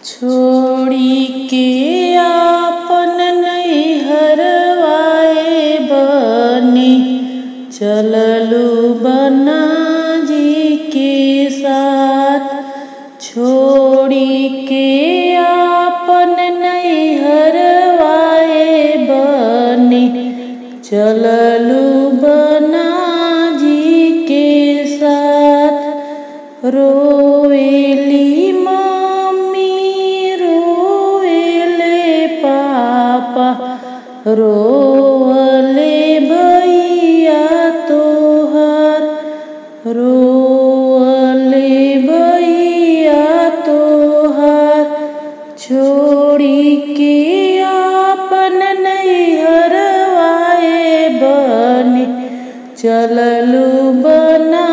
छोड़ी के आपन नैहरवाए बनी चललू बना जी के साथ। छोड़ी के आपन नैहरवाए बनी चललू बना जी के साथ। रोवेली रोवले भैया तोहर रोवले भैया तोहर। छोड़ी के आपन नैहरवाए बनी चललू बना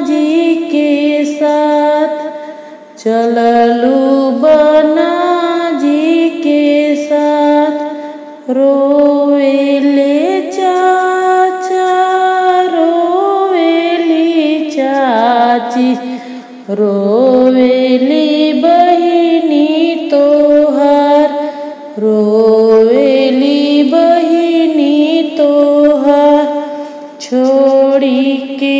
जी के साथ। चललू बना जी के साथ। रोवेले चाचा रोवेली चाची रोवेली बहिनी तोहर रोवेली बहिनी तोहर। छोड़ी के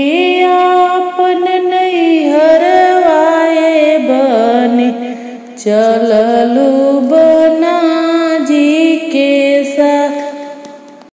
आपन नैहरवाए बनी चललू